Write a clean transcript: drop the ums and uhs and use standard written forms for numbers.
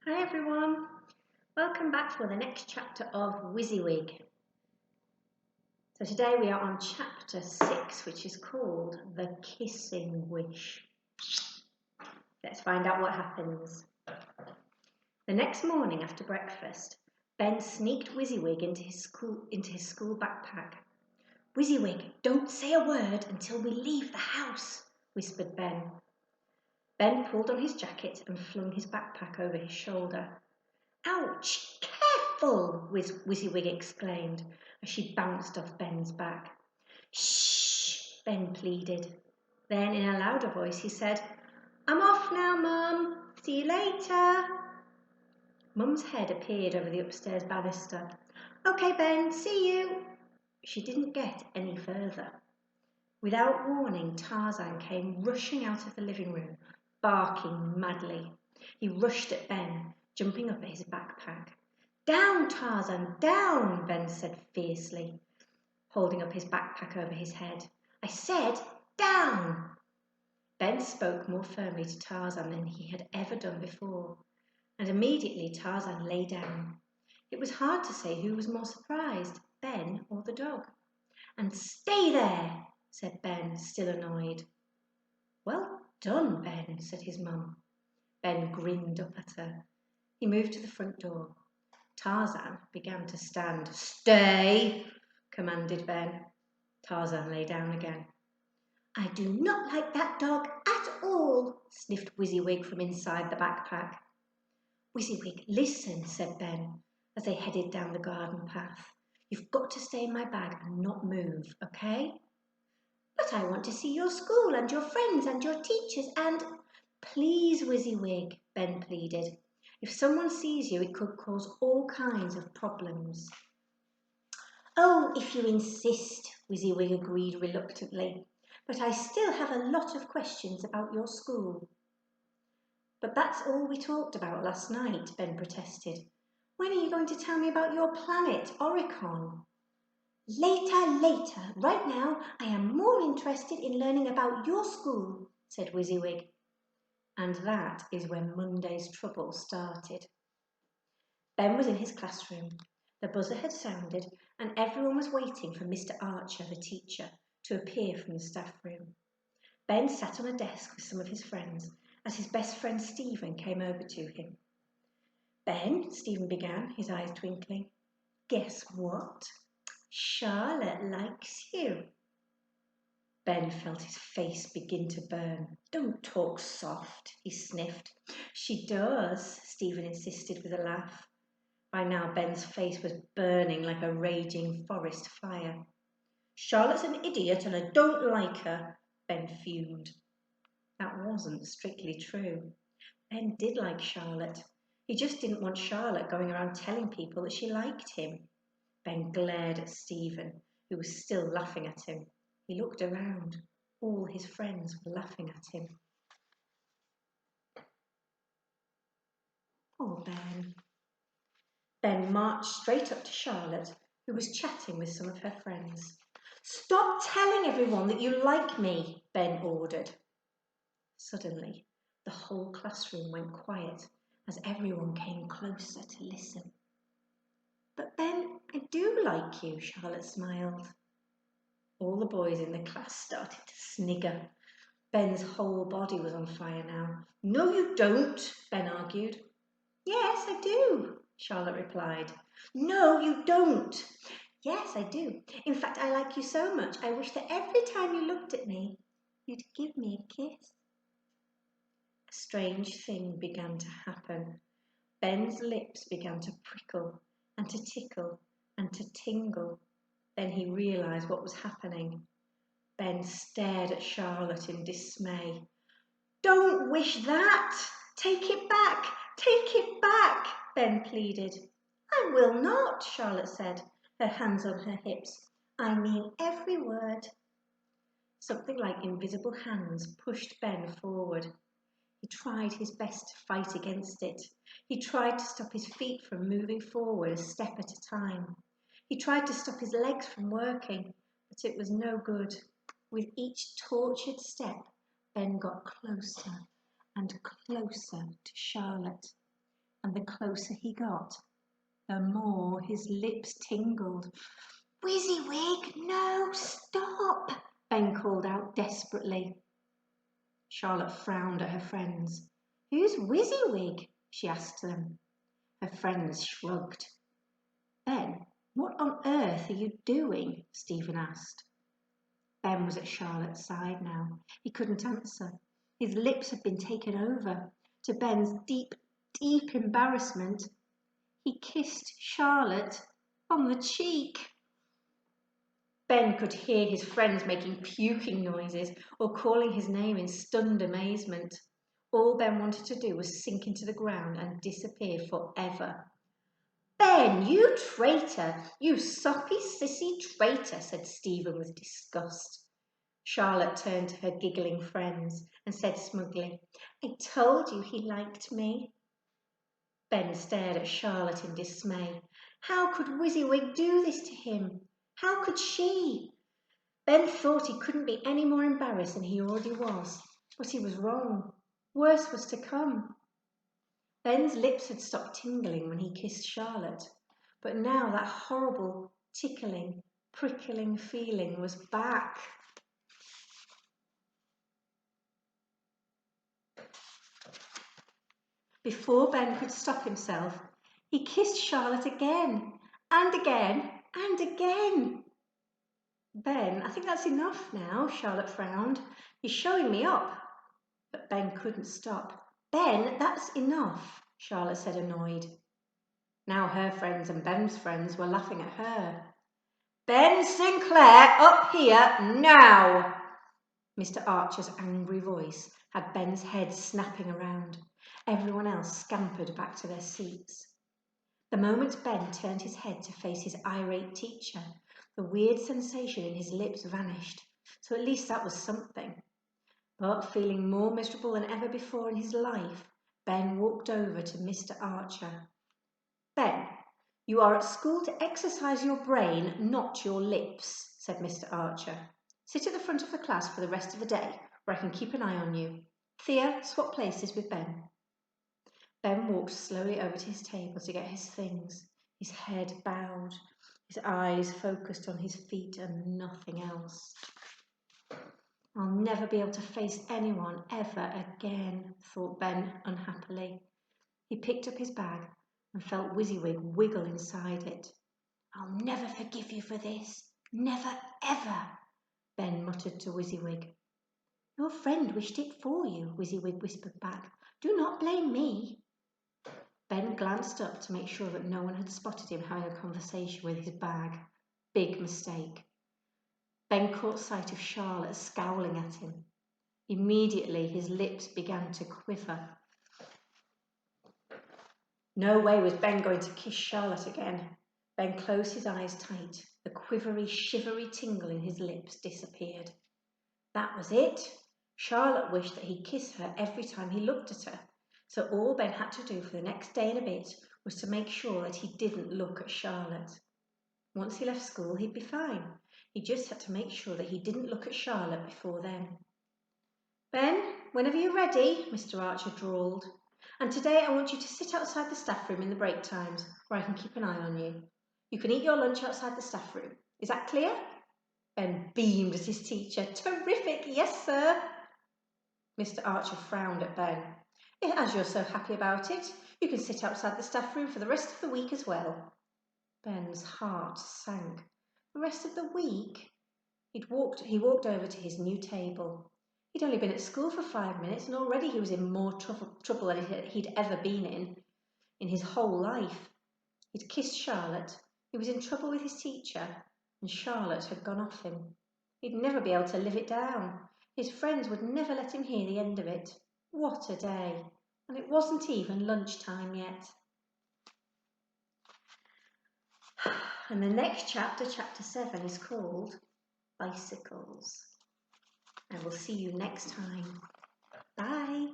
Hi everyone, welcome back for the next chapter of Whizziwig. So today we are on chapter 6, which is called The Kissing Wish. Let's find out what happens. The next morning after breakfast, Ben sneaked Whizziwig into his school backpack. "Whizziwig, don't say a word until we leave the house," whispered Ben. Ben pulled on his jacket and flung his backpack over his shoulder. "Ouch! Careful!" Whizziwig exclaimed as she bounced off Ben's back. "Shh!" Ben pleaded. Then, in a louder voice, he said, "I'm off now, Mum. See you later." Mum's head appeared over the upstairs banister. "Okay, Ben, see you." She didn't get any further. Without warning, Tarzan came rushing out of the living room, barking madly. He rushed at Ben, jumping up at his backpack. "Down, Tarzan, down!" Ben said fiercely, holding up his backpack over his head. "I said down!" Ben spoke more firmly to Tarzan than he had ever done before, and immediately Tarzan lay down. It was hard to say who was more surprised, Ben or the dog. "And stay there," said Ben, still annoyed. "Well done, Ben," said his mum. Ben grinned up at her. He moved to the front door. Tarzan began to stand. "Stay," commanded Ben. Tarzan lay down again. "I do not like that dog at all," sniffed Whizziwig from inside the backpack. "Whizziwig, listen," said Ben, as they headed down the garden path. "You've got to stay in my bag and not move, okay?" "But I want to see your school and your friends and your teachers and—" "Please, Whizziwig," Ben pleaded. "If someone sees you, it could cause all kinds of problems." "Oh, if you insist," Whizziwig agreed reluctantly. "But I still have a lot of questions about your school." "But that's all we talked about last night," Ben protested. "When are you going to tell me about your planet, Oricon?" "Later, later. Right now, I am more interested in learning about your school," said Whizziwig. And that is when Monday's trouble started. Ben was in his classroom. The buzzer had sounded, and everyone was waiting for Mr. Archer, the teacher, to appear from the staff room. Ben sat on a desk with some of his friends as his best friend Stephen came over to him. "Ben," Stephen began, his eyes twinkling, "guess what? Charlotte likes you." Ben felt his face begin to burn. "Don't talk soft," he sniffed. "She does," Stephen insisted with a laugh. By now Ben's face was burning like a raging forest fire. "Charlotte's an idiot and I don't like her," Ben fumed. That wasn't strictly true. Ben did like Charlotte. He just didn't want Charlotte going around telling people that she liked him. Ben glared at Stephen, who was still laughing at him. He looked around. All his friends were laughing at him. Poor Ben. Ben marched straight up to Charlotte, who was chatting with some of her friends. "Stop telling everyone that you like me," Ben ordered. Suddenly, the whole classroom went quiet as everyone came closer to listen. "But Ben, I do like you," Charlotte smiled. All the boys in the class started to snigger. Ben's whole body was on fire now. "No, you don't," Ben argued. "Yes, I do," Charlotte replied. "No, you don't." "Yes, I do. In fact, I like you so much, I wish that every time you looked at me, you'd give me a kiss." A strange thing began to happen. Ben's lips began to prickle and to tickle and to tingle. Then he realised what was happening. Ben stared at Charlotte in dismay. "Don't wish that! Take it back! Take it back!" Ben pleaded. "I will not," Charlotte said, her hands on her hips. "I mean every word." Something like invisible hands pushed Ben forward. He tried his best to fight against it. He tried to stop his feet from moving forward a step at a time. He tried to stop his legs from working, but it was no good. With each tortured step, Ben got closer and closer to Charlotte. and the closer he got, the more his lips tingled. "Whizziwig, no, stop!" Ben called out desperately. Charlotte frowned at her friends. "Who's Whizziwig?" she asked them. Her friends shrugged. "Ben, what on earth are you doing?" Stephen asked. Ben was at Charlotte's side now. He couldn't answer. His lips had been taken over. To Ben's deep, deep embarrassment, he kissed Charlotte on the cheek. Ben could hear his friends making puking noises or calling his name in stunned amazement. All Ben wanted to do was sink into the ground and disappear forever. "Ben, you traitor! You soppy, sissy traitor!" said Stephen with disgust. Charlotte turned to her giggling friends and said smugly, "I told you he liked me." Ben stared at Charlotte in dismay. How could Whizziwig do this to him? How could she? Ben thought he couldn't be any more embarrassed than he already was, but he was wrong. Worse was to come. Ben's lips had stopped tingling when he kissed Charlotte, but now that horrible, tickling, prickling feeling was back. Before Ben could stop himself, he kissed Charlotte again, and again, and again. "Ben, I think that's enough now," Charlotte frowned. "You're showing me up." But Ben couldn't stop. "Ben, that's enough," Charlotte said, annoyed. Now her friends and Ben's friends were laughing at her. "Ben Sinclair, up here, now!" Mr. Archer's angry voice had Ben's head snapping around. Everyone else scampered back to their seats. The moment Ben turned his head to face his irate teacher, the weird sensation in his lips vanished, so at least that was something. But feeling more miserable than ever before in his life, Ben walked over to Mr. Archer. "Ben, you are at school to exercise your brain, not your lips," said Mr. Archer. "Sit at the front of the class for the rest of the day, where I can keep an eye on you. Thea, swap places with Ben." Ben walked slowly over to his table to get his things, his head bowed, his eyes focused on his feet and nothing else. "I'll never be able to face anyone ever again," thought Ben unhappily. He picked up his bag and felt Whizziwig wiggle inside it. "I'll never forgive you for this, never ever," Ben muttered to Whizziwig. "Your friend wished it for you," Whizziwig whispered back. "Do not blame me." Ben glanced up to make sure that no one had spotted him having a conversation with his bag. Big mistake. Ben caught sight of Charlotte scowling at him. Immediately his lips began to quiver. No way was Ben going to kiss Charlotte again. Ben closed his eyes tight. The quivery, shivery tingle in his lips disappeared. That was it. Charlotte wished that he'd kiss her every time he looked at her. So all Ben had to do for the next day and a bit was to make sure that he didn't look at Charlotte. Once he left school, he'd be fine. He just had to make sure that he didn't look at Charlotte before then. "Ben, whenever you're ready," Mr. Archer drawled. "And today I want you to sit outside the staff room in the break times, where I can keep an eye on you. You can eat your lunch outside the staff room. Is that clear?" Ben beamed at his teacher. "Terrific, yes, sir." Mr. Archer frowned at Ben. "As you're so happy about it, you can sit outside the staff room for the rest of the week as well." Ben's heart sank. The rest of the week? He walked over to his new table. He'd only been at school for 5 minutes and already he was in more trouble than he'd ever been in his whole life. He'd kissed Charlotte, he was in trouble with his teacher, and Charlotte had gone off him. He'd never be able to live it down. His friends would never let him hear the end of it. What a day! And it wasn't even lunchtime yet. And the next chapter, chapter 7, is called Bicycles. And we'll see you next time. Bye.